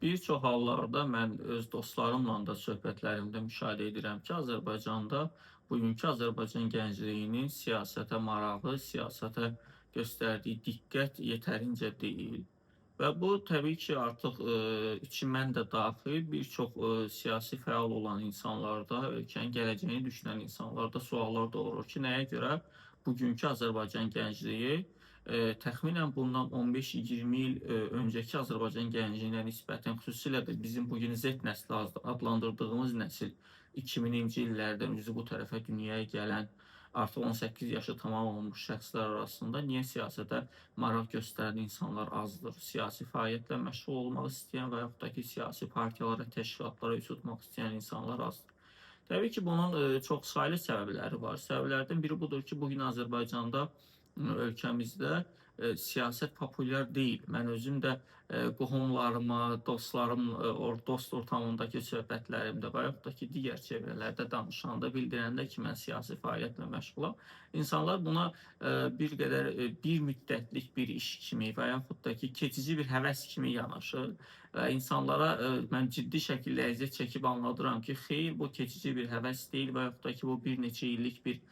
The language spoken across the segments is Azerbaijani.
Bir çox hallarda mən öz dostlarımla da söhbətlərimdə müşahidə edirəm ki, Azərbaycanda bugünkü Azərbaycan gəncliyinin siyasətə marağı, siyasətə göstərdiyi diqqət yetərincə deyil. Və bu təbii ki, artıq içi mən də daxil bir çox siyasi fəal olan insanlarda, ölkənin gələcəyini düşünən insanlarda suallar doğurur ki, nəyə görə bugünkü Azərbaycan gəncliyi təxminən bundan 15-20 il öncəki Azərbaycan gəncliyinə nisbətən, xüsusilə də bizim bu gün Z nəsli adlandırdığımız nəsil 2000-ci illərdən üzü bu tərəfə dünyaya gələn artıq 18 yaşı tamam olmuş şəxslər arasında niyə siyasətə maraq göstərən insanlar azdır? Siyasi fəaliyyətlə məşğul olmaq istəyən və yaxud da ki, siyasi partiyalara, təşkilatlara üz tutmaq istəyən insanlar azdır. Təbii ki, bunun çox saylı səbəbləri var. Səbəblərdən biri budur ki, bugün Azərbaycanda, ölkəmizdə siyasət populyar deyil. Mən özüm də qohumlarıma, dostlarım, dost ortamındakı söhbətlərimdə və yaxud da ki, digər çevrələrdə danışanda, bildirəndə ki, mən siyasi fəaliyyətlə məşğulam, insanlar buna bir qədər bir müddətlik bir iş kimi və yaxud da ki, keçici bir həvəs kimi yanaşır və insanlara mən ciddi şəkildə əziyyət çəkib anladıram ki, xeyr, bu keçici bir həvəs deyil və yaxud da ki, bu bir neçə illik bir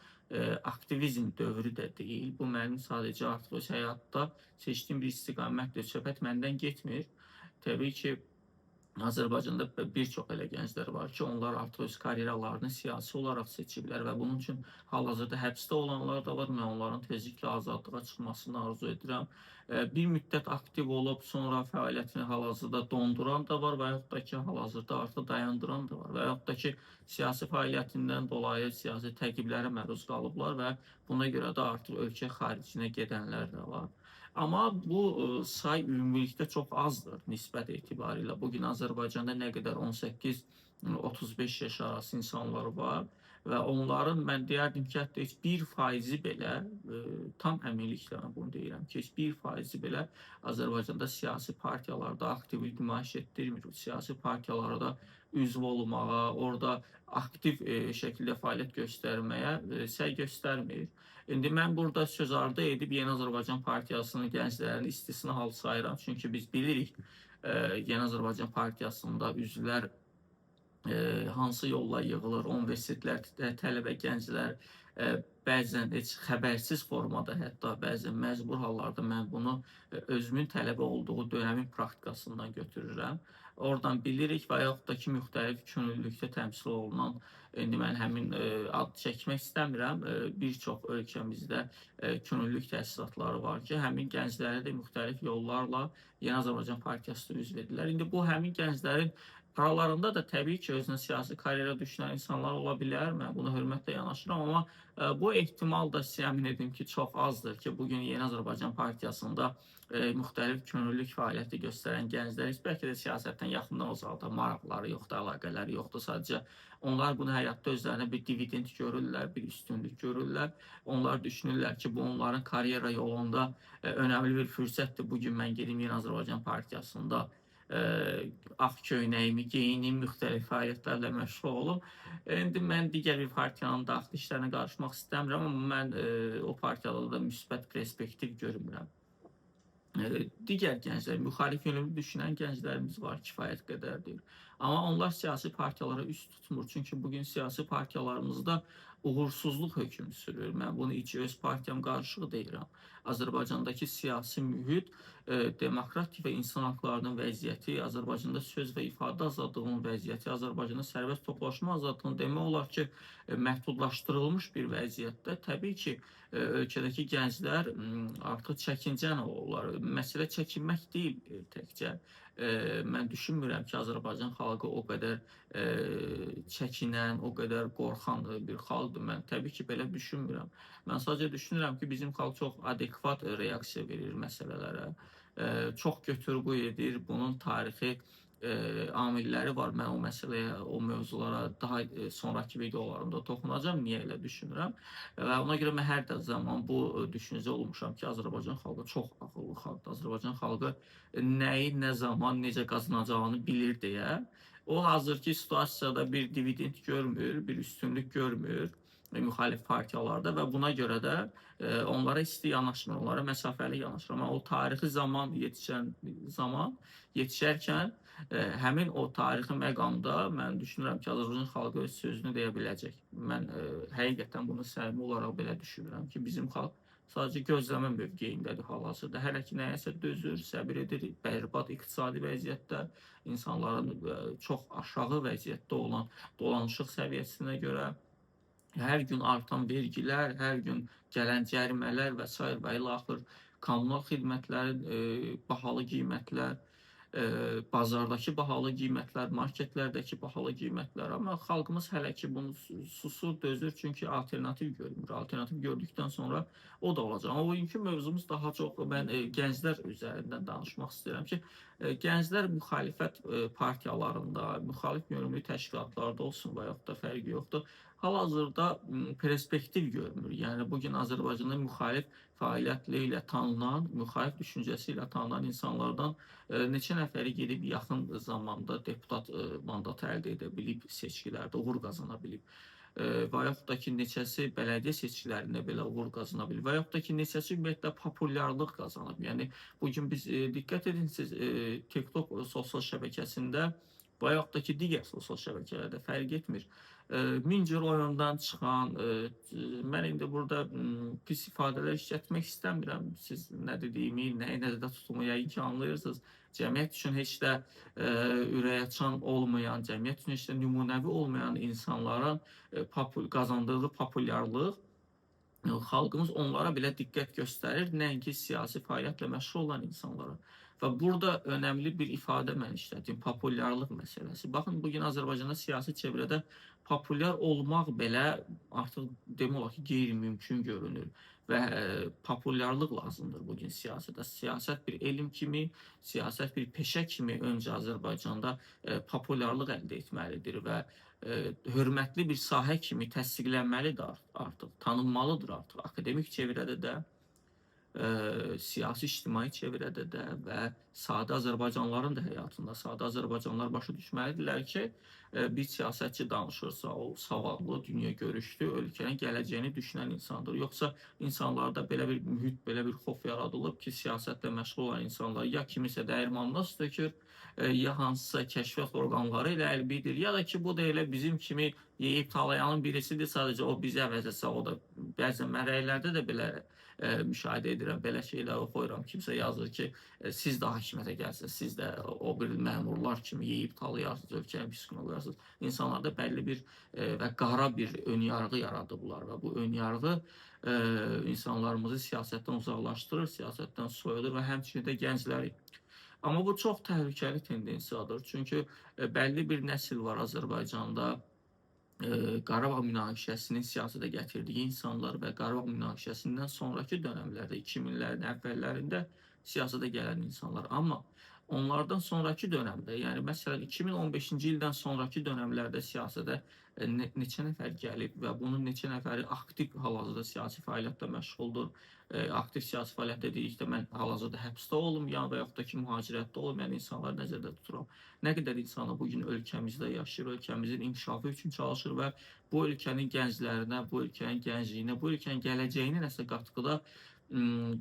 aktivizm dövrü də deyil. Bu mənim sadəcə artıq öz həyatda seçdiyim bir istiqamətdir. Söhbət məndən getmir. Təbii ki, Azərbaycanda bir çox elə gənclər var ki, onlar artıq öz karyeralarını siyasi olaraq seçiblər və bunun üçün hal-hazırda həbsdə olanlar da var. Mən onların tezliklə azadlığa çıxmasını arzu edirəm. Bir müddət aktiv olub, sonra fəaliyyətini hal-hazırda donduran da var və yaxud da ki, hal-hazırda artıq dayandıran da var və yaxud da ki, siyasi fəaliyyətindən dolayı siyasi təqiblərə məruz qalıblar və buna görə də artıq ölkə xaricinə gedənlər də var. Amma bu say ümumilikdə çox azdır nisbət etibarilə. Bugün Azərbaycanda nə qədər 18-35 yaş arası insanlar var və onların mən deyərdim ki, hətta heç 1% belə, tam əminliklə mən bunu deyirəm ki, heç 1% belə Azərbaycanda siyasi partiyalarda aktivlik nümayiş etdirmir. Siyasi partiyalarda üzv olmağa, orada aktiv şəkildə fəaliyyət göstərməyə səy göstərmir. İndi mən burada söz ardı edib Yeni Azərbaycan Partiyasının gənclərinin istisna hal sayıram. Çünki biz bilirik, Yeni Azərbaycan Partiyasında üzvlər hansı yolla yığılır, universitetlər, tələbə gənclər bəzən heç xəbərsiz formada, hətta bəzən məcbur hallarda mən bunu özümün tələbə olduğu dönəmin praktikasından götürürəm. Oradan bilirik və yaxud da ki, müxtəlif könüllülükdə təmsil olunan, indi mən həmin ad çəkmək istəmirəm, bir çox ölkəmizdə könüllülük təsisatları var ki, həmin gəncləri də müxtəlif yollarla Yeni Azərbaycan Partiyasına üzv edirlər. İndi bu həmin gənclərin aralarında da təbii ki, özünə siyasi karyera düşünən insanlar ola bilər. Mən buna hörmətlə yanaşıram, amma bu ehtimal da sizə əmin edim ki, çox azdır ki, bugün Yeni Azərbaycan Partiyasında müxtəlif könüllülük fəaliyyəti göstərən gənclər heç bəlkə də siyasətdən yaxından uzaqda maraqları yoxdur, əlaqələri yoxdur. Sadəcə onlar bunu həyatda özlərinə bir dividend görürlər, bir üstünlük görürlər. Onlar düşünürlər ki, bu onların karyera yolunda önəmli bir fürsətdir. Bugün mən gedim Yeni Azərbaycan Partiyasında ağ köynəyimi geyinim, müxtəlif fəaliyyətlərlə məşğul olum. İndi mən digər bir partiyanın daxili işlərinə qarışmaq istəmirəm, amma mən o partiyada da müsbət perspektiv görmürəm. Digər gənclər, müxalif yönümlü düşünən gənclərimiz var, kifayət qədərdir. Amma onlar siyasi partiyalara üst tutmur. Çünki bugün siyasi partiyalarımızda uğursuzluq hökm sürür. Mən bunu içi öz partiyam qarışıq deyirəm. Azərbaycandakı siyasi mühit, demokratik və insan haqlarının vəziyyəti, Azərbaycanda söz və ifadə azadlığının vəziyyəti, Azərbaycanda sərbəst toplaşma azadlığının demək olar ki, məhdudlaşdırılmış bir vəziyyətdə. Təbii ki, ölkədəki gənclər artıq çəkincən olurlar. Məsələ çəkinmək deyil təkcə. Mən düşünmürəm ki, Azərbaycan xalqı o qədər çəkinən, o qədər qorxan bir xalqdır. Mən təbii ki, belə düşünmürəm. Mən sadəcə düşünürəm ki, bizim xalq çox adekvat reaksiya verir məsələlərə. Çox götür-qoy edir. Bunun tarixi amilləri var. Mən o məsələyə, o mövzulara daha sonraki videolarımda toxunacağam. Niyə elə düşünürəm? Və ona görə mən hər zaman bu düşüncə olmuşam ki, Azərbaycan xalqı çox ağıllı xalqdır. Azərbaycan xalqı nəyi, nə zaman, necə qazanacağını bilir deyə. O hazırki situasiyada bir dividend görmür, bir üstünlük görmür müxalif partiyalarda və buna görə də onlara isti yanaşmır, onlara məsafəli yanaşır. Amma o tarixi zaman yetişərkən həmin o tarixi məqamda mən düşünürəm ki, Azərbaycan xalqı öz sözünü deyə biləcək. Mən həqiqətən bunu səmimi olaraq belə düşünürəm ki, bizim xalq sadəcə gözləmə mövqeyindədir hal-hazırda. Hələ ki nəyəsə dözür, səbir edir. Bərbad iqtisadi vəziyyətdə insanların çox aşağı vəziyyətdə olan dolanışıq səviyyəsinə görə hər gün artan vergilər, hər gün gələn cərimələr və s. və ilaxır kommunal xidmətlərin bahalı qiymətlər, bazardakı bahalı qiymətlər, marketlərdəki bahalı qiymətlər. Amma xalqımız hələ ki bunu susur, dözür, çünki alternativ görmür. Alternativ gördükdən sonra o da olacaq. Amma bugünkü mövzumuz daha çox mən gənclər üzərindən danışmaq istəyirəm ki, gənclər müxalifət partiyalarında, müxalif yönümlü təşkilatlarda olsun və yaxud da fərqi yoxdur. Hal-hazırda perspektiv görmür. Yəni bugün Azərbaycanda müxalif fəaliyyətlə tanınan, müxalif düşüncəsi ilə tanınan insanlardan neçə nəfəri gedib yaxın zamanda deputat mandatı əldə edə bilib seçkilərdə, uğur qazana bilib. Və yaxud da ki, neçəsi bələdiyyə seçkilərində belə uğur qazana bilib. Və yaxud da ki, neçəsi ümumiyyətlə populyarlıq qazanıb. Yəni bugün biz diqqət edin siz TikTok sosial şəbəkəsində və yaxud da ki, digər sosial şəbəkələrdə fərq etmir. Mincir oyundan çıxan, mən indi burada pis ifadələr işlətmək istəmirəm. Siz nə dediyimi, nəyi nəzərdə tutduğumu yəqin ki, anlayırsınız. Cəmiyyət üçün heç də ürəkaçan olmayan, cəmiyyət üçün heç də nümunəvi olmayan insanların qazandığı populyarlıq xalqımız onlara belə diqqət göstərir, nəinki siyasi fəaliyyətlə məşğul olan insanlara. Və burada önəmli bir ifadə mən işlədim, populyarlıq məsələsi. Baxın, bugün Azərbaycanda siyasi çevrədə populyar olmaq belə artıq demək olar ki, qeyri-mümkün görünür. Və populyarlıq lazımdır bugün siyasətdə. Siyasət bir elm kimi, siyasət bir peşə kimi öncə Azərbaycanda populyarlıq əldə etməlidir və hörmətli bir sahə kimi təsdiqlənməlidir artıq, tanınmalıdır artıq akademik çevrədə də, siyasi ictimai çevrədə də və sadə Azərbaycanlıların da həyatında, sadə Azərbaycanlılar başa düşməlidirlər ki, bir siyasətçi danışırsa, o savadlı, dünya görüşlü, ölkənin gələcəyini düşünən insandır. Yoxsa insanlarda belə bir mühit, belə bir xof yaradılıb ki, siyasətlə məşğul olan insanlar ya kimisə dəyirmanına su tökür, ya hansısa kəşfiyyat orqanları ilə əlbidir, ya da ki, bu da elə bizim kimi yeyib talayanın birisidir, sadəcə o bizi əvəz etsə, o da bəzən mərəylərdə də belə müşahidə edirəm, belə şeylər oxuyuram. Kimsə yazır ki, siz də hakimiyyətə gəlsiniz, siz də o bir məmurlar kimi yeyib talayarsınız, ölkəni pis qoyarsınız. İnsanlarda bəlli bir və qara bir önyarğı yaradıblar və bu önyarğı insanlarımızı siyasətdən uzaqlaşdırır, siyasətdən soyudur və həmçinin də gəncləri. Amma bu çox təhlükəli tendensiyadır. Çünki bəlli bir nəsil var Azərbaycanda, Qarabağ münaqişəsinin siyasətə gətirdiyi insanlar və Qarabağ münaqişəsindən sonraki dönəmlərdə, 2000-lərin əvvəllərində siyasətə gələn insanlar. Amma onlardan sonraki dönəmdə, yəni məsələn 2015-ci ildən sonraki dönəmlərdə siyasətə neçə nəfər gəlib və bunun neçə nəfəri aktiv hal-hazırda siyasi fəaliyyətlə məşğuldur. Aktiv siyasi fəaliyyətdə dedikdə mən hal-hazırda həbsdə olmayan və yaxud da ki, mühacirətdə olmayan insanları nəzərdə tuturam. Nə qədər insanı bugün ölkəmizdə yaşayır, ölkəmizin inkişafı üçün çalışır və bu ölkənin gənclərinə, bu ölkənin gəncliyinə, bu ölkənin gələcəyinə nəsə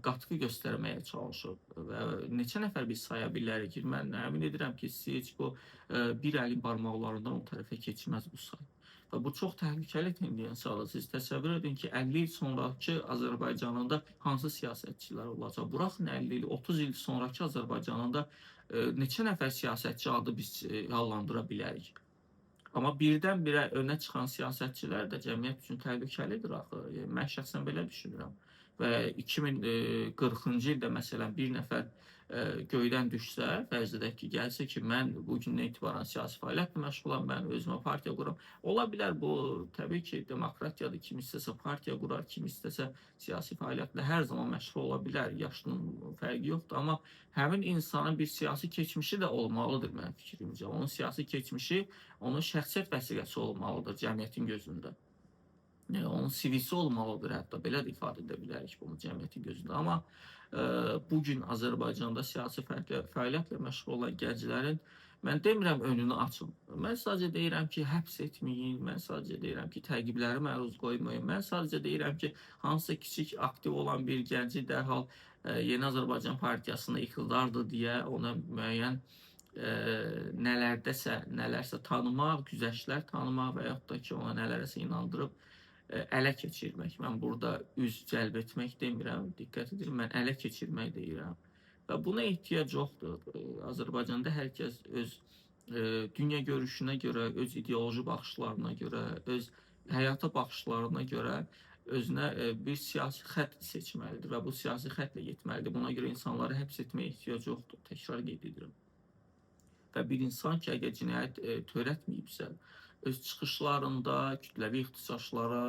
qatqı göstərməyə çalışır. Və neçə nəfər biz saya bilərik ki, mən əmin edirəm ki, siz bu bir əlin barmaqlarından o tərəfə keçməz bu say. Və bu çox təhlükəli tendensiyadır. Siz təsəvvür edin ki, 50 il sonrakı Azərbaycanında hansı siyasətçilər olacaq? Buraxın 50 il, 30 il sonrakı Azərbaycanında neçə nəfər siyasətçi adı biz hallandıra bilərik? Amma birdən-birə önə çıxan siyasətçilər də cəmiyyət üçün təhlükəlidir axı. Mən şəxsən belə düşünürəm. Və 2040-cı ildə məsələn bir nəfər göydən düşsə, fərz edək ki, gəlsə ki, mən bugündən etibarən siyasi fəaliyyətlə məşğulam, mən özümə partiya quram. Ola bilər bu, təbii ki, demokratiyadır. Kim istəsə partiya qurar, kim istəsə siyasi fəaliyyətlə hər zaman məşğul ola bilər. Yaşının fərqi yoxdur. Amma həmin insanın bir siyasi keçmişi də olmalıdır mənim fikrimcə. Onun siyasi keçmişi, onun şəxsiyyət vəsiqəsi olmalıdır cəmiyyətin gözündə. Onun CV-si olmalıdır, hətta belə də ifadə edə bilərik bunu cəmiyyətin gözündə. Amma bugün Azərbaycanda siyasi fəaliyyətlə məşğul olan gənclərin mən demirəm önünü açın. Mən sadəcə deyirəm ki, həbs etməyin, mən sadəcə deyirəm ki, təqibləri məruz qoymayın. Mən sadəcə deyirəm ki, hansısa kiçik aktiv olan bir gənci dərhal Yeni Azərbaycan Partiyasında iqtidardır deyə ona müəyyən nələrsə tanımaq, güzəştlər tanımaq və yaxud da ki, ona nələrəsə inandırıb ələ keçirmək. Mən burada üz cəlb etmək demirəm, diqqət edirəm, mən ələ keçirmək deyirəm. Və buna ehtiyac yoxdur. Azərbaycanda hər kəs öz dünya görüşünə görə, öz ideoloji baxışlarına görə, öz həyata baxışlarına görə özünə bir siyasi xətt seçməlidir və bu siyasi xəttlə getməlidir. Buna görə insanları həbs etməyə ehtiyac yoxdur. Təkrar qeyd edirəm. Və bir insan ki, əgər cinayət törətməyibsə, öz çıxışlarında kütləvi ixtisaslara,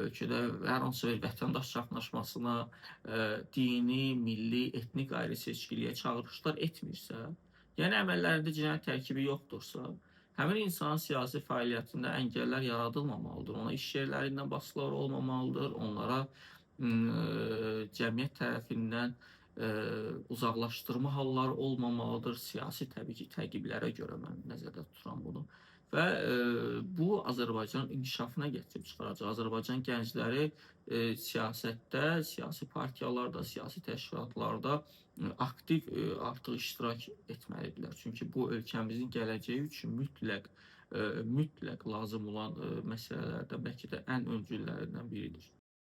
ölkədə hər hansı bir vətəndaş çaxnaşmasına, dini, milli, etnik ayrı-seçkiliyə çağırışlar etmirsə, yəni əməllərində cinayət tərkibi yoxdursa, həmin insanın siyasi fəaliyyətində əngəllər yaradılmamalıdır. Ona iş yerlərindən basılar olmamalıdır, onlara cəmiyyət tərəfindən uzaqlaşdırma halları olmamalıdır. Siyasi təbii ki, təqiblərə görə mən nəzərdə tuturam bunu. Və bu Azərbaycanın inkişafına gətirib çıxaracaq. Azərbaycan gəncləri siyasətdə, siyasi partiyalarda, siyasi təşkilatlarda aktiv artıq iştirak etməlidirlər. Çünki bu ölkəmizin gələcəyi üçün mütləq lazım olan məsələlərdən bəlkə də ən öncüllərindən biridir.